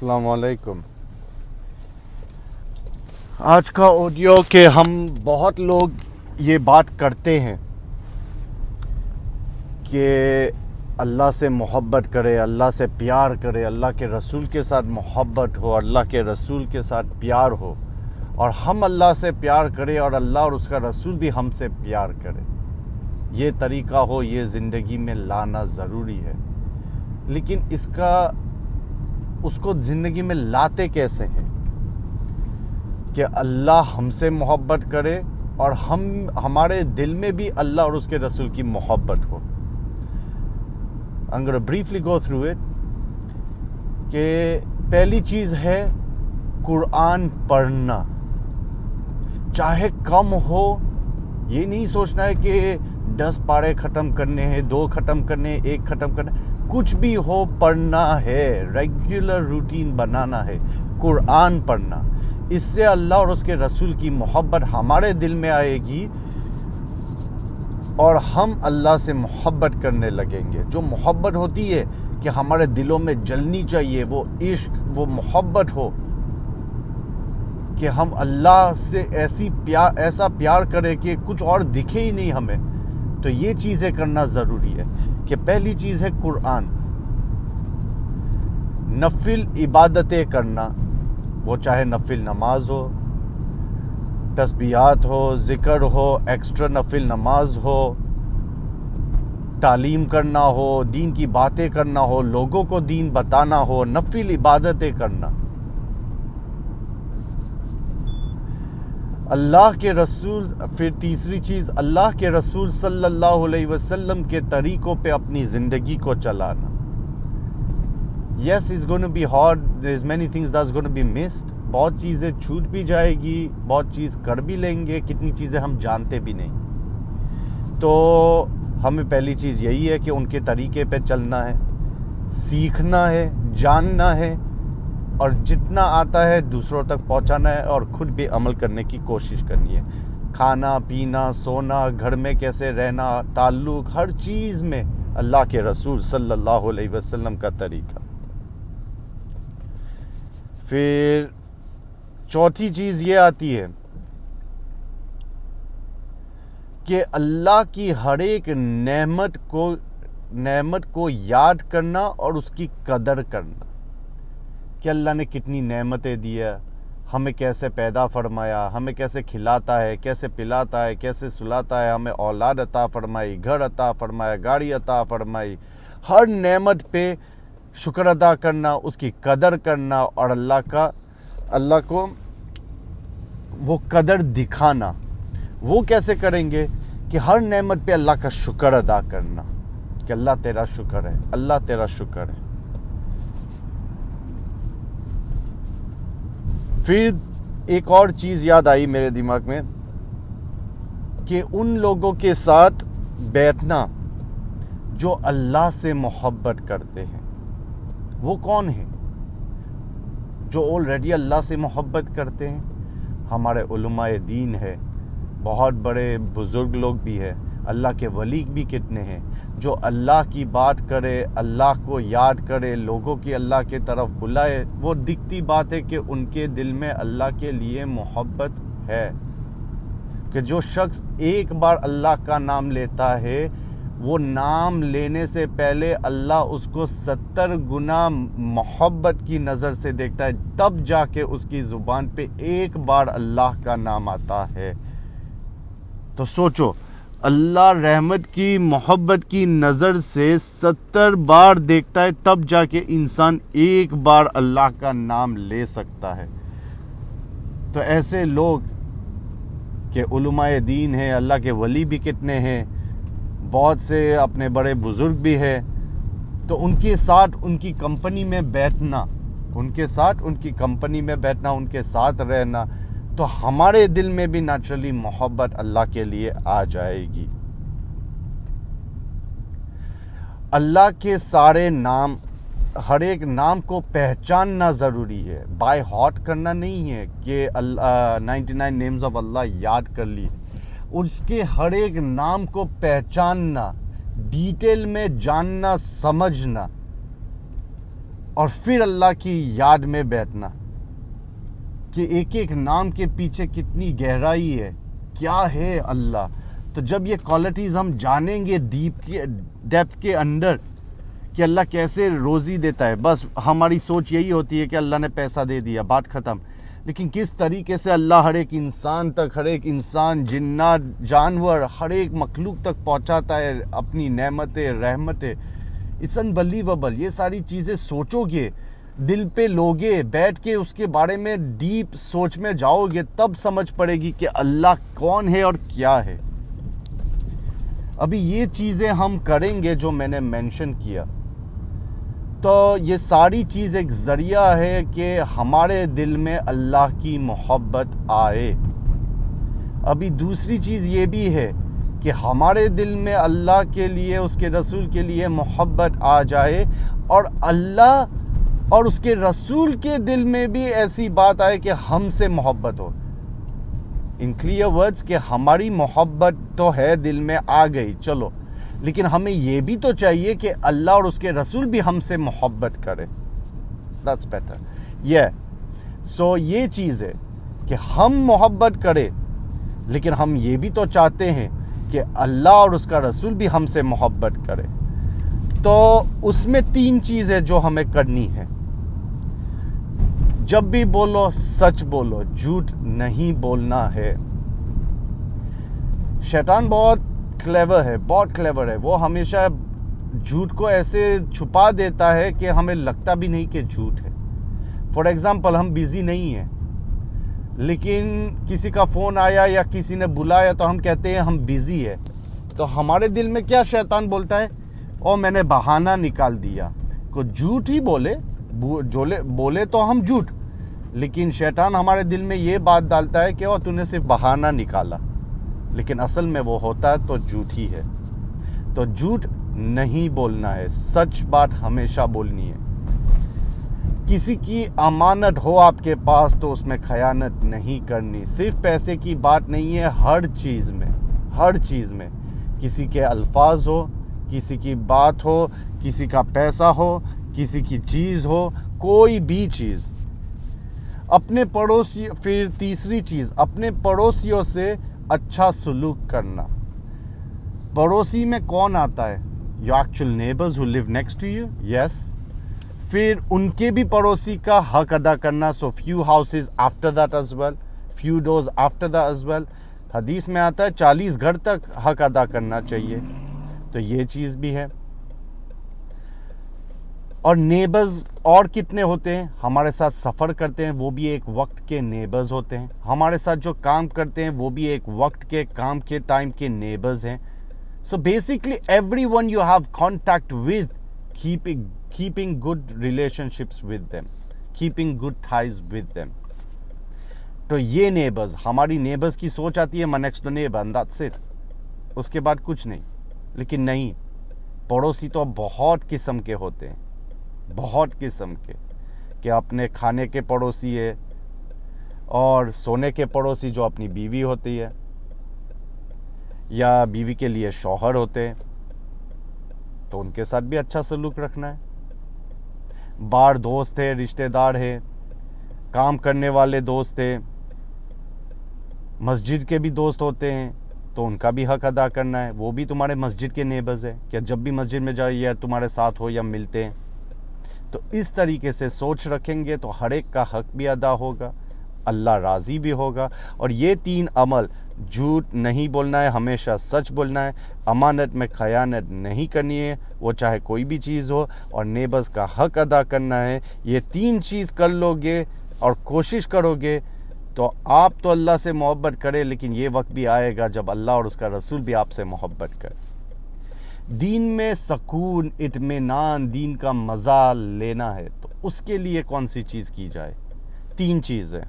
السلام علیکم. آج کا آڈیو کہ ہم بہت لوگ یہ بات کرتے ہیں کہ اللہ سے محبت کرے، اللہ سے پیار کرے، اللہ کے رسول کے ساتھ محبت ہو، اللہ کے رسول کے ساتھ پیار ہو، اور ہم اللہ سے پیار کرے اور اللہ اور اس کا رسول بھی ہم سے پیار کرے. یہ طریقہ ہو، یہ زندگی میں لانا ضروری ہے. لیکن اس کو زندگی میں لاتے کیسے ہیں کہ اللہ ہم سے محبت کرے اور ہمارے دل میں بھی اللہ اور اس کے رسول کی محبت ہو. I'm going to briefly go through it. کہ پہلی چیز ہے قرآن پڑھنا، چاہے کم ہو. یہ نہیں سوچنا ہے کہ 10 پارے ختم کرنے ہیں، 2 ختم کرنے ہیں، 1 ختم کرنا ہے. کچھ بھی ہو پڑھنا ہے، ریگولر روٹین بنانا ہے. قرآن پڑھنا، اس سے اللہ اور اس کے رسول کی محبت ہمارے دل میں آئے گی اور ہم اللہ سے محبت کرنے لگیں گے. جو محبت ہوتی ہے کہ ہمارے دلوں میں جلنی چاہیے، وہ عشق، وہ محبت ہو کہ ہم اللہ سے ایسا پیار کرے کہ کچھ اور دکھے ہی نہیں ہمیں. تو یہ چیزیں کرنا ضروری ہے کہ پہلی چیز ہے قرآن. نفل عبادتیں کرنا، وہ چاہے نفل نماز ہو، تسبیحات ہو، ذکر ہو، ایکسٹرا نفل نماز ہو، تعلیم کرنا ہو، دین کی باتیں کرنا ہو، لوگوں کو دین بتانا ہو، نفل عبادتیں کرنا. اللہ کے رسول، پھر تیسری چیز اللہ کے رسول صلی اللہ علیہ وسلم کے طریقوں پہ اپنی زندگی کو چلانا. Yes, it's going to be hard. There's many things that's going to be missed. بہت چیزیں چھوٹ بھی جائے گی، بہت چیز کر بھی لیں گے، کتنی چیزیں ہم جانتے بھی نہیں. تو ہمیں پہلی چیز یہی ہے کہ ان کے طریقے پہ چلنا ہے، سیکھنا ہے، جاننا ہے، اور جتنا آتا ہے دوسروں تک پہنچانا ہے اور خود بھی عمل کرنے کی کوشش کرنی ہے. کھانا پینا، سونا، گھر میں کیسے رہنا، تعلق، ہر چیز میں اللہ کے رسول صلی اللہ علیہ وسلم کا طریقہ. پھر چوتھی چیز یہ آتی ہے کہ اللہ کی ہر ایک نعمت کو یاد کرنا اور اس کی قدر کرنا کہ اللہ نے کتنی نعمتیں دی ہے، ہمیں کیسے پیدا فرمایا، ہمیں کیسے کھلاتا ہے، کیسے پلاتا ہے، کیسے سلاتا ہے، ہمیں اولاد عطا فرمائی، گھر عطا فرمایا، گاڑی عطا فرمائی. ہر نعمت پہ شکر ادا کرنا، اس کی قدر کرنا اور اللہ کو وہ قدر دکھانا. وہ کیسے کریں گے کہ ہر نعمت پہ اللہ کا شکر ادا کرنا کہ اللہ تیرا شکر ہے، اللہ تیرا شکر ہے. پھر ایک اور چیز یاد آئی میرے دماغ میں کہ ان لوگوں کے ساتھ بیٹھنا جو اللہ سے محبت کرتے ہیں. وہ کون ہیں جو آلریڈی اللہ سے محبت کرتے ہیں؟ ہمارے علماء دین ہے، بہت بڑے بزرگ لوگ بھی ہیں، اللہ کے ولی بھی کتنے ہیں جو اللہ کی بات کرے، اللہ کو یاد کرے، لوگوں کی اللہ کی طرف بلائے. وہ دکھتی بات ہے کہ ان کے دل میں اللہ کے لیے محبت ہے. کہ جو شخص ایک بار اللہ کا نام لیتا ہے، وہ نام لینے سے پہلے اللہ اس کو 70 گنا محبت کی نظر سے دیکھتا ہے، تب جا کے اس کی زبان پہ ایک بار اللہ کا نام آتا ہے. تو سوچو، اللہ رحمت کی، محبت کی نظر سے 70 بار دیکھتا ہے، تب جا کے انسان ایک بار اللہ کا نام لے سکتا ہے. تو ایسے لوگ کہ علماء دین ہیں، اللہ کے ولی بھی کتنے ہیں، بہت سے اپنے بڑے بزرگ بھی ہیں. تو ان کے ساتھ ان کی کمپنی میں بیٹھنا، ان کے ساتھ رہنا، تو ہمارے دل میں بھی نیچرلی محبت اللہ کے لیے آ جائے گی. اللہ کے سارے نام، ہر ایک نام کو پہچاننا ضروری ہے. بائی ہارٹ کرنا نہیں ہے کہ 99 نیمز آف اللہ یاد کر لی. اس کے ہر ایک نام کو پہچاننا، ڈیٹیل میں جاننا، سمجھنا اور پھر اللہ کی یاد میں بیٹھنا کہ ایک ایک نام کے پیچھے کتنی گہرائی ہے، کیا ہے اللہ. تو جب یہ کوالٹیز ہم جانیں گے ڈیپتھ کے اندر کہ اللہ کیسے روزی دیتا ہے، بس ہماری سوچ یہی ہوتی ہے کہ اللہ نے پیسہ دے دیا، بات ختم. لیکن کس طریقے سے اللہ ہر ایک انسان تک، ہر ایک انسان، جنات، جانور، ہر ایک مخلوق تک پہنچاتا ہے اپنی نعمتیں، رحمتیں. It's unbelievable. یہ ساری چیزیں سوچو گے، دل پہ لوگے، بیٹھ کے اس کے بارے میں ڈیپ سوچ میں جاؤ گے، تب سمجھ پڑے گی کہ اللہ کون ہے اور کیا ہے. ابھی یہ چیزیں ہم کریں گے جو میں نے مینشن کیا، تو یہ ساری چیز ایک ذریعہ ہے کہ ہمارے دل میں اللہ کی محبت آئے. ابھی دوسری چیز یہ بھی ہے کہ ہمارے دل میں اللہ کے لیے، اس کے رسول کے لیے محبت آ جائے، اور اللہ اور اس کے رسول کے دل میں بھی ایسی بات آئے کہ ہم سے محبت ہو. ان کلیئر ورڈز کہ ہماری محبت تو ہے دل میں آ گئی، چلو، لیکن ہمیں یہ بھی تو چاہیے کہ اللہ اور اس کے رسول بھی ہم سے محبت کرے. That's better. سو یہ چیز ہے کہ ہم محبت کریں، لیکن ہم یہ بھی تو چاہتے ہیں کہ اللہ اور اس کا رسول بھی ہم سے محبت کرے. تو اس میں 3 چیزیں جو ہمیں کرنی ہے. جب بھی بولو سچ بولو، جھوٹ نہیں بولنا ہے. شیطان بہت کلیور ہے، بہت کلیور ہے. وہ ہمیشہ جھوٹ کو ایسے چھپا دیتا ہے کہ ہمیں لگتا بھی نہیں کہ جھوٹ ہے. فار ایگزامپل، ہم بیزی نہیں ہیں، لیکن کسی کا فون آیا یا کسی نے بلایا تو ہم کہتے ہیں ہم بیزی ہے. تو ہمارے دل میں کیا شیطان بولتا ہے؟ میں نے بہانہ نکال دیا. کو جھوٹ ہی بولے تو ہم جھوٹ، لیکن شیطان ہمارے دل میں یہ بات ڈالتا ہے کہ تو نے صرف بہانہ نکالا، لیکن اصل میں وہ ہوتا ہے تو جھوٹ ہی ہے. تو جھوٹ نہیں بولنا ہے، سچ بات ہمیشہ بولنی ہے. کسی کی امانت ہو آپ کے پاس تو اس میں خیانت نہیں کرنی. صرف پیسے کی بات نہیں ہے، ہر چیز میں کسی کے الفاظ ہو، کسی کی بات ہو، کسی کا پیسہ ہو، کسی کی چیز ہو، کوئی بھی چیز. اپنے پڑوسی، پھر تیسری چیز، اپنے پڑوسیوں سے اچھا سلوک کرنا. پڑوسی میں کون آتا ہے؟ your actual neighbors who live next to you. yes. پھر ان کے بھی پڑوسی کا حق ادا کرنا. so few houses after that as well, few doors after that as well. حدیث میں آتا ہے 40 گھر تک حق ادا کرنا چاہیے. تو یہ چیز بھی ہے. اور نیبرز اور کتنے ہوتے ہیں؟ ہمارے ساتھ سفر کرتے ہیں، وہ بھی ایک وقت کے نیبرز ہوتے ہیں. ہمارے ساتھ جو کام کرتے ہیں وہ بھی ایک وقت کے کام کے ٹائم کے نیبرز ہیں. So basically every one you have contact with, keeping good relationships with them, keeping good ties with them. تو یہ نیبرز، ہماری نیبرز کی سوچ آتی ہے my next door neighbor and that's it. اس کے بعد کچھ نہیں. لیکن نہیں، پڑوسی تو بہت قسم کے ہوتے ہیں، بہت قسم کے، کہ اپنے کھانے کے پڑوسی ہے، اور سونے کے پڑوسی جو اپنی بیوی ہوتی ہے، یا بیوی کے لیے شوہر ہوتے ہیں، تو ان کے ساتھ بھی اچھا سلوک رکھنا ہے. باہر دوست ہے، رشتہ دار ہے، کام کرنے والے دوست ہیں، مسجد کے بھی دوست ہوتے ہیں، تو ان کا بھی حق ادا کرنا ہے. وہ بھی تمہارے مسجد کے نیبرز ہیں، کہ جب بھی مسجد میں جائے یا تمہارے ساتھ ہو یا ملتے ہیں. تو اس طریقے سے سوچ رکھیں گے تو ہر ایک کا حق بھی ادا ہوگا، اللہ راضی بھی ہوگا. اور یہ 3 عمل، جھوٹ نہیں بولنا ہے، ہمیشہ سچ بولنا ہے، امانت میں خیانت نہیں کرنی ہے، وہ چاہے کوئی بھی چیز ہو، اور نیبرز کا حق ادا کرنا ہے. یہ 3 چیز کر لو گے اور کوشش کرو گے تو آپ تو اللہ سے محبت کرے، لیکن یہ وقت بھی آئے گا جب اللہ اور اس کا رسول بھی آپ سے محبت کرے. دین میں سکون، اطمینان، دین کا مزہ لینا ہے تو اس کے لیے کون سی چیز کی جائے؟ 3 چیزیں: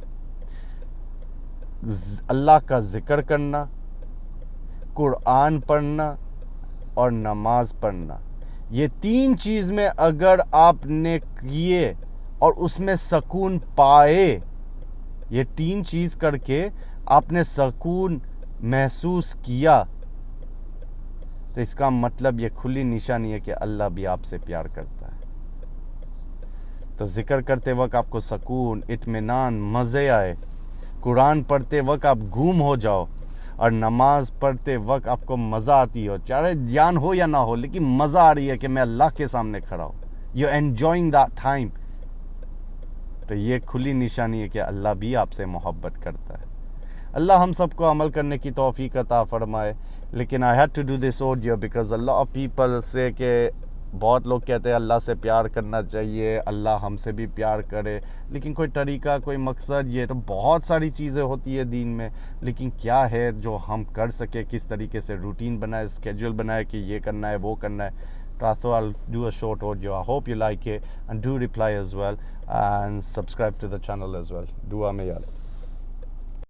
اللہ کا ذکر کرنا، قرآن پڑھنا اور نماز پڑھنا. یہ 3 چیز میں اگر آپ نے کیے اور اس میں سکون پائے، یہ 3 چیز کر کے آپ نے سکون محسوس کیا، تو اس کا مطلب یہ کھلی نشانی ہے کہ اللہ بھی آپ سے پیار کرتا ہے. تو ذکر کرتے وقت آپ کو سکون، اطمینان، مزے آئے، قرآن پڑھتے وقت آپ گم ہو جاؤ، اور نماز پڑھتے وقت آپ کو مزہ آتی ہو، چاہے جان ہو یا نہ ہو، لیکن مزہ آ رہی ہے کہ میں اللہ کے سامنے کھڑا ہوں. You enjoying that time. تو یہ کھلی نشانی ہے کہ اللہ بھی آپ سے محبت کرتا ہے. اللہ ہم سب کو عمل کرنے کی توفیق عطا فرمائے. لیکن I had to do this audio because a lot of people say کہ بہت لوگ کہتے ہیں اللہ سے پیار کرنا چاہیے، اللہ ہم سے بھی پیار کرے، لیکن کوئی طریقہ، کوئی مقصد، یہ تو بہت ساری چیزیں ہوتی ہے دین میں، لیکن کیا ہے جو ہم کر سکے، کس طریقے سے روٹین بنائے، اسکیجول بنائے کہ یہ کرنا ہے، وہ کرنا ہے. So I thought I'll do a short audio. I hope you like it and do reply as well and subscribe to the channel as well. Dua mein yaad.